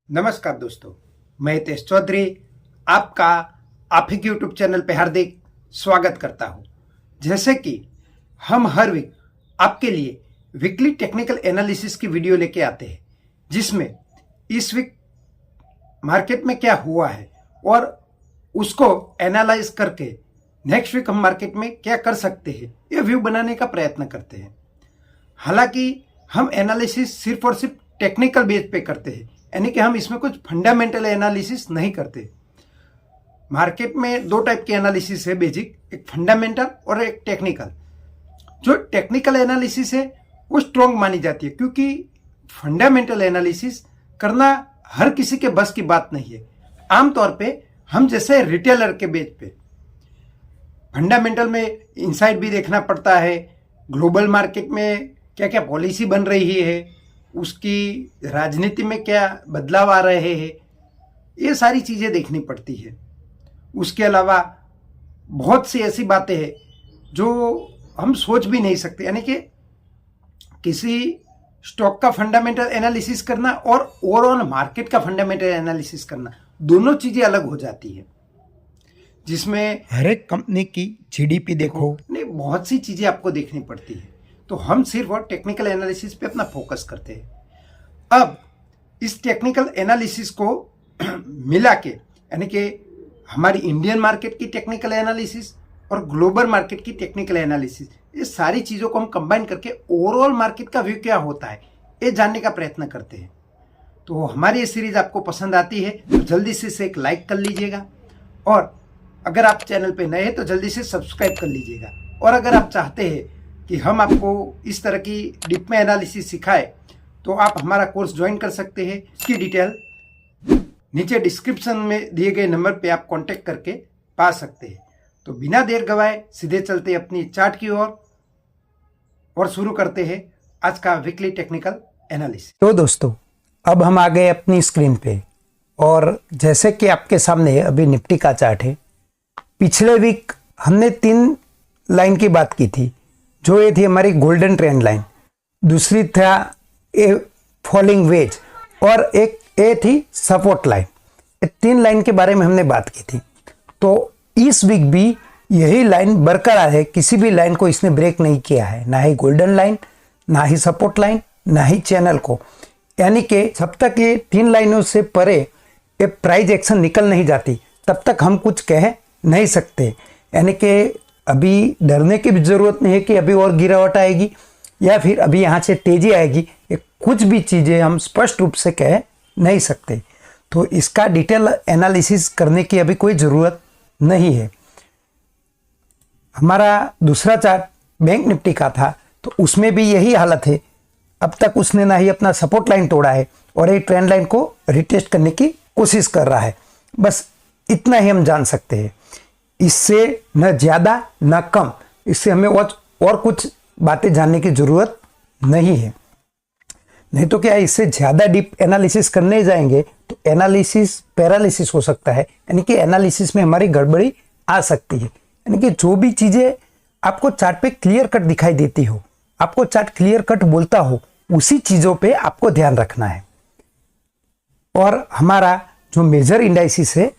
नमस्कार दोस्तों, मैं हितेश चौधरी आपका आप ही के यूट्यूब चैनल पे हार्दिक स्वागत करता हूं। जैसे कि हम हर वीक आपके लिए वीकली टेक्निकल एनालिसिस की वीडियो लेके आते हैं, जिसमें इस वीक मार्केट में क्या हुआ है और उसको एनालाइज करके नेक्स्ट वीक हम मार्केट में क्या कर सकते हैं, ये व्यू बनाने का प्रयत्न करते हैं। हालांकि हम एनालिसिस सिर्फ और सिर्फ टेक्निकल बेस पे करते हैं, यानी कि हम इसमें कुछ फंडामेंटल एनालिसिस नहीं करते। मार्केट में दो टाइप के एनालिसिस है बेसिक, एक फंडामेंटल और एक टेक्निकल। जो टेक्निकल एनालिसिस है वो स्ट्रॉन्ग मानी जाती है, क्योंकि फंडामेंटल एनालिसिस करना हर किसी के बस की बात नहीं है। आमतौर पे हम जैसे रिटेलर के बेस पे फंडामेंटल में इनसाइड भी देखना पड़ता है, ग्लोबल मार्केट में क्या क्या पॉलिसी बन रही है, उसकी राजनीति में क्या बदलाव आ रहे हैं, ये सारी चीज़ें देखनी पड़ती है। उसके अलावा बहुत सी ऐसी बातें हैं जो हम सोच भी नहीं सकते, यानी कि किसी स्टॉक का फंडामेंटल एनालिसिस करना और ओवरऑल मार्केट का फंडामेंटल एनालिसिस करना, दोनों चीज़ें अलग हो जाती है। जिसमें हर एक कंपनी की जीडीपी देखो, नहीं, बहुत सी चीज़ें आपको देखनी पड़ती है। तो हम सिर्फ और टेक्निकल एनालिसिस पे अपना फोकस करते हैं। अब इस टेक्निकल एनालिसिस को मिला के, यानी कि हमारी इंडियन मार्केट की टेक्निकल एनालिसिस और ग्लोबल मार्केट की टेक्निकल एनालिसिस, ये सारी चीज़ों को हम कंबाइन करके ओवरऑल मार्केट का व्यू क्या होता है ये जानने का प्रयत्न करते हैं। तो हमारी ये सीरीज आपको पसंद आती है तो जल्दी से इसे एक लाइक कर लीजिएगा, और अगर आप चैनल पे नए हैं तो जल्दी से सब्सक्राइब कर लीजिएगा। और अगर आप चाहते हैं कि हम आपको इस तरह की डीप में एनालिसिस सिखाए तो आप हमारा कोर्स ज्वाइन कर सकते हैं। इसकी डिटेल नीचे डिस्क्रिप्शन में दिए गए नंबर पे आप कांटेक्ट करके पा सकते हैं। तो बिना देर गवाए सीधे चलते अपनी चार्ट की ओर और शुरू करते हैं आज का वीकली टेक्निकल एनालिसिस। तो दोस्तों अब हम आ गए अपनी स्क्रीन पे, और जैसे कि आपके सामने अभी निफ्टी का चार्ट है। पिछले वीक हमने 3 लाइन की बात की थी, जो ये थी हमारी गोल्डन ट्रेंड लाइन, दूसरी था ए फॉलिंग वेज, और एक ए थी सपोर्ट लाइन। ये 3 लाइन के बारे में हमने बात की थी। तो इस वीक भी यही लाइन बरकरार है, किसी भी लाइन को इसने ब्रेक नहीं किया है, ना ही गोल्डन लाइन, ना ही सपोर्ट लाइन, ना ही चैनल को। यानी कि जब तक ये 3 लाइनों से परे ये प्राइस एक्शन निकल नहीं जाती तब तक हम कुछ कह नहीं सकते। यानी कि अभी डरने की भी ज़रूरत नहीं है कि अभी और गिरावट आएगी या फिर अभी यहाँ से तेज़ी आएगी, ये कुछ भी चीज़ें हम स्पष्ट रूप से कह नहीं सकते। तो इसका डिटेल एनालिसिस करने की अभी कोई ज़रूरत नहीं है। हमारा दूसरा चार्ट बैंक निफ्टी का था, तो उसमें भी यही हालत है। अब तक उसने ना ही अपना सपोर्ट लाइन तोड़ा है और एक ट्रेंड लाइन को रिटेस्ट करने की कोशिश कर रहा है। बस इतना ही हम जान सकते हैं, इससे न ज़्यादा न कम। इससे हमें और कुछ बातें जानने की ज़रूरत नहीं है। नहीं तो क्या इससे ज़्यादा डीप एनालिसिस करने जाएंगे तो एनालिसिस पैरालिसिस हो सकता है, यानी कि एनालिसिस में हमारी गड़बड़ी आ सकती है। यानी कि जो भी चीज़ें आपको चार्ट पे क्लियर कट दिखाई देती हो, आपको चार्ट क्लियर कट बोलता हो, उसी चीज़ों पे आपको ध्यान रखना है। और हमारा जो मेजर इंडाइसिस है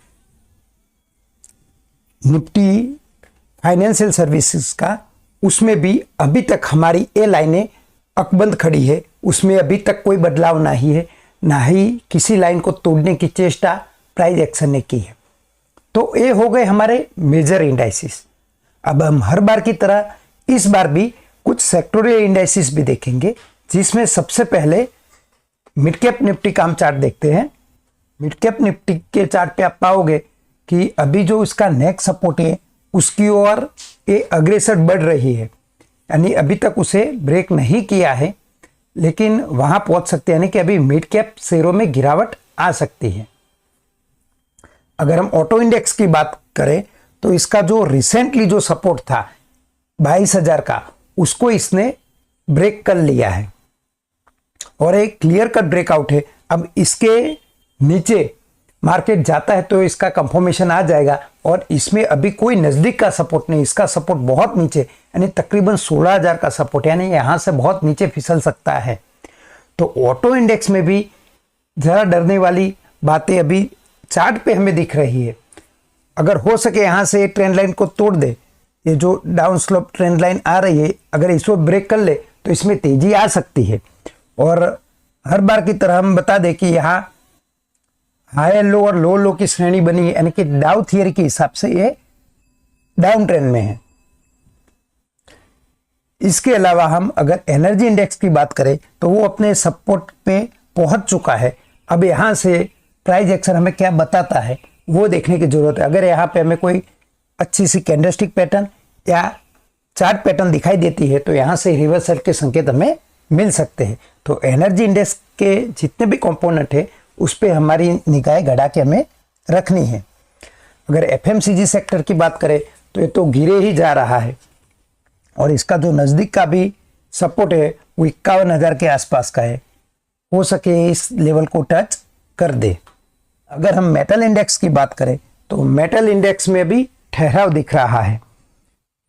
निफ्टी फाइनेंशियल सर्विसेज का, उसमें भी अभी तक हमारी ए लाइनें अकबंद खड़ी है, उसमें अभी तक कोई बदलाव नहीं है, ना ही किसी लाइन को तोड़ने की चेष्टा प्राइस एक्शन ने की है। तो ये हो गए हमारे मेजर इंडाइसिस। अब हम हर बार की तरह इस बार भी कुछ सेक्टोरियल इंडाइसिस भी देखेंगे, जिसमें सबसे पहले मिड कैप निफ्टी का हम चार्ट देखते हैं। मिड कैप निफ्टी के चार्ट पे आप पाओगे कि अभी जो इसका नेक्स्ट सपोर्ट है उसकी ओर ये अग्रेसर बढ़ रही है, यानी अभी तक उसे ब्रेक नहीं किया है, लेकिन वहां पहुंच सकते हैं। यानी कि अभी मिड कैप शेयरों में गिरावट आ सकती है। अगर हम ऑटो इंडेक्स की बात करें तो इसका जो रिसेंटली जो सपोर्ट था 22,000 का, उसको इसने ब्रेक कर लिया है और एक क्लियर कट ब्रेकआउट है। अब इसके नीचे मार्केट जाता है तो इसका कंफर्मेशन आ जाएगा, और इसमें अभी कोई नज़दीक का सपोर्ट नहीं, इसका सपोर्ट बहुत नीचे, यानी तकरीबन 16,000 का सपोर्ट, यानी यहाँ से बहुत नीचे फिसल सकता है। तो ऑटो इंडेक्स में भी ज़रा डरने वाली बातें अभी चार्ट पे हमें दिख रही है। अगर हो सके यहाँ से ट्रेंड लाइन को तोड़ दे, ये जो डाउन स्लोप ट्रेंड लाइन आ रही है, अगर इसको ब्रेक कर ले तो इसमें तेजी आ सकती है। और हर बार की तरह हम बता दें कि यहाँ हाई लो और लो लो की श्रेणी बनी है, यानी कि डाउ थियरी के हिसाब से ये डाउन ट्रेंड में है। इसके अलावा हम अगर एनर्जी इंडेक्स की बात करें तो वो अपने सपोर्ट पे पहुंच चुका है। अब यहाँ से प्राइस एक्शन हमें क्या बताता है वो देखने की जरूरत है। अगर यहाँ पे हमें कोई अच्छी सी कैंडलस्टिक पैटर्न या चार्ट पैटर्न दिखाई देती है तो यहाँ से रिवर्सल के संकेत हमें मिल सकते हैं। तो एनर्जी इंडेक्स के जितने भी कंपोनेंट है उस पर हमारी निगाहें गड़ा के हमें रखनी है। अगर एफएमसीजी सेक्टर की बात करें तो ये तो गिरे ही जा रहा है और इसका जो नज़दीक का भी सपोर्ट है वो 51,000 के आसपास का है, हो सके इस लेवल को टच कर दे। अगर हम मेटल इंडेक्स की बात करें तो मेटल इंडेक्स में भी ठहराव दिख रहा है।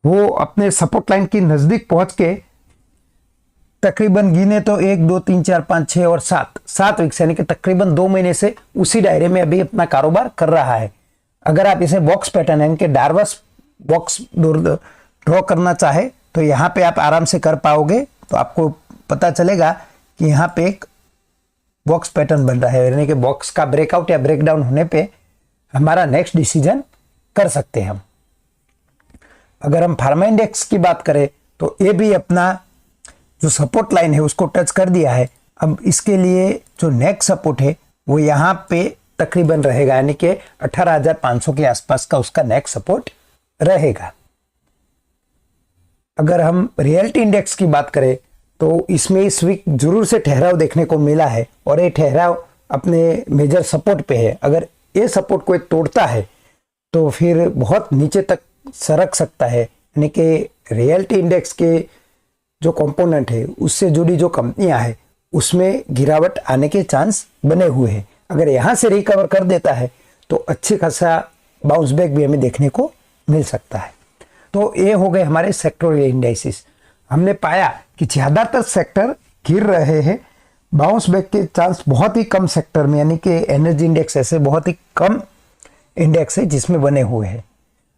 वो अपने सपोर्ट लाइन की नज़दीक पहुंच के तकरीबन गिने तो 1 2 3 4 5 6 और 7 वीक्स यानी कि तकरीबन 2 महीने से उसी दायरे में अभी अपना कारोबार कर रहा है। अगर आप इसे बॉक्स पैटर्न यानी कि डार्वस बॉक्स ड्रॉ करना चाहे तो यहाँ पे आप आराम से कर पाओगे। तो आपको पता चलेगा कि यहाँ पे एक बॉक्स पैटर्न बन रहा है, यानी कि बॉक्स का ब्रेकआउट या ब्रेकडाउन होने पे हमारा नेक्स्ट डिसीजन कर सकते हैं हम। अगर हम फार्मा इंडेक्स की बात करें तो ये भी अपना जो सपोर्ट लाइन है उसको टच कर दिया है। अब इसके लिए जो नेक्स्ट सपोर्ट है वो यहाँ पे तकरीबन रहेगा, यानी कि 18,500 के आसपास का उसका नेक्स्ट सपोर्ट रहेगा। अगर हम रियलिटी इंडेक्स की बात करें तो इसमें इस वीक जरूर से ठहराव देखने को मिला है और ये ठहराव अपने मेजर सपोर्ट पे है। अगर ये सपोर्ट कोई तोड़ता है तो फिर बहुत नीचे तक सरक सकता है, यानी कि रियलिटी इंडेक्स के जो कंपोनेंट है उससे जुड़ी जो कंपनियां हैं उसमें गिरावट आने के चांस बने हुए हैं। अगर यहाँ से रिकवर कर देता है तो अच्छी खासा बाउंस बैक भी हमें देखने को मिल सकता है। तो ये हो गए हमारे सेक्टोरियल इंडाइसिस। हमने पाया कि ज़्यादातर सेक्टर गिर रहे हैं, बाउंस बैक के चांस बहुत ही कम सेक्टर में, यानी कि एनर्जी इंडेक्स ऐसे बहुत ही कम इंडेक्स है जिसमें बने हुए हैं।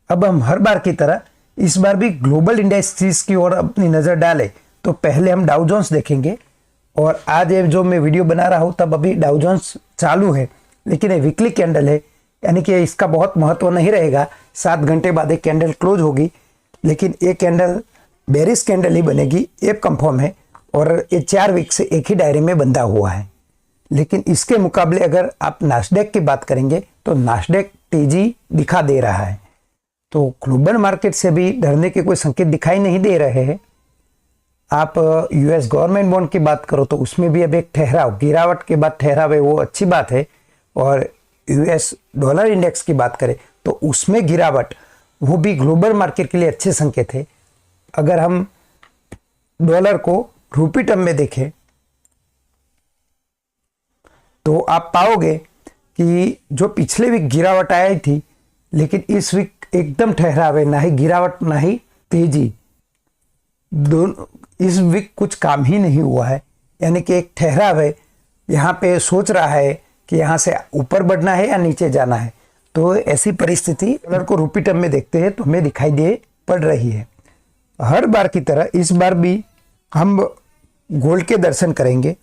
अब हम हर बार की तरह इस बार भी ग्लोबल इंडेक्सेस की ओर अपनी नज़र डालें तो पहले हम डाउ जोन्स देखेंगे। और आज ये जो मैं वीडियो बना रहा हूँ तब अभी डाउ जोन्स चालू है, लेकिन ये वीकली कैंडल है, यानी कि इसका बहुत महत्व नहीं रहेगा। 7 घंटे बाद एक कैंडल क्लोज होगी, लेकिन ये कैंडल बेरिश कैंडल ही बनेगी, ये कंफर्म है। और ये 4 वीक से एक ही दायरे में बंधा हुआ है। लेकिन इसके मुकाबले अगर आप नास्डेक की बात करेंगे तो नास्डेक तेजी दिखा दे रहा है। तो ग्लोबल मार्केट से भी डरने के कोई संकेत दिखाई नहीं दे रहे हैं। आप यूएस गवर्नमेंट बॉन्ड की बात करो तो उसमें भी अब एक ठहराव, गिरावट के बाद ठहराव है, वो अच्छी बात है। और यूएस डॉलर इंडेक्स की बात करें तो उसमें गिरावट, वो भी ग्लोबल मार्केट के लिए अच्छे संकेत है। अगर हम डॉलर को रूपी टर्म में देखें तो आप पाओगे कि जो पिछले वीक गिरावट आई थी, लेकिन इस वीक एकदम ठहराव है, ना ही गिरावट ना ही तेजी, दोनों इस वीक कुछ काम ही नहीं हुआ है, यानी कि एक ठहराव है। यहाँ पे सोच रहा है कि यहाँ से ऊपर बढ़ना है या नीचे जाना है। तो ऐसी परिस्थिति डॉलर को रूपी टर्म में देखते हैं तो हमें दिखाई दे पड़ रही है। हर बार की तरह इस बार भी हम गोल्ड के दर्शन करेंगे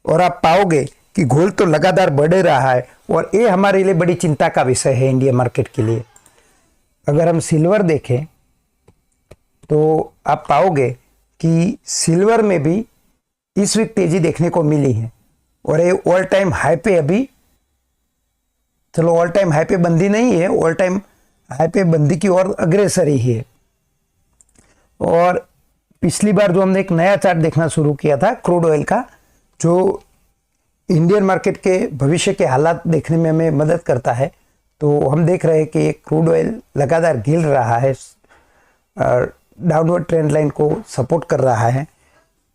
और आप पाओगे कि गोल्ड तो लगातार बढ़ रहा है और ये हमारे लिए बड़ी चिंता का विषय है इंडिया मार्केट के लिए। अगर हम सिल्वर देखें तो आप पाओगे कि सिल्वर में भी इस वीक तेजी देखने को मिली है और ये ऑल टाइम हाई पे अभी, चलो ऑल टाइम हाई पे बंदी नहीं है, ऑल टाइम हाई पे बंदी की ओर अग्रसर ही है। और पिछली बार जो हमने एक नया चार्ट देखना शुरू किया था क्रूड ऑयल का, जो इंडियन मार्केट के भविष्य के हालात देखने में हमें मदद करता है, तो हम देख रहे हैं कि क्रूड ऑयल लगातार गिर रहा है, डाउनवर्ड ट्रेंड लाइन को सपोर्ट कर रहा है।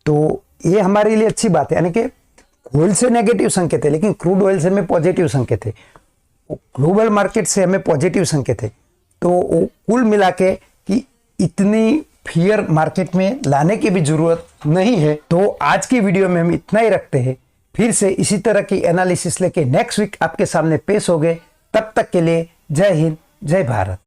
तो ये हमारे लिए अच्छी बात है, यानी कि गोल्ड से नेगेटिव संकेत है लेकिन क्रूड ऑयल से हमें पॉजिटिव संकेत है, ग्लोबल मार्केट से हमें पॉजिटिव संकेत है। तो कुल मिला के कि इतनी फियर मार्केट में लाने की भी जरूरत नहीं है। तो आज की वीडियो में हम इतना ही रखते हैं फिर से इसी तरह की एनालिसिस लेके नेक्स्ट वीक आपके सामने पेश हो गए। तब तक के लिए जय हिंद, जय भारत।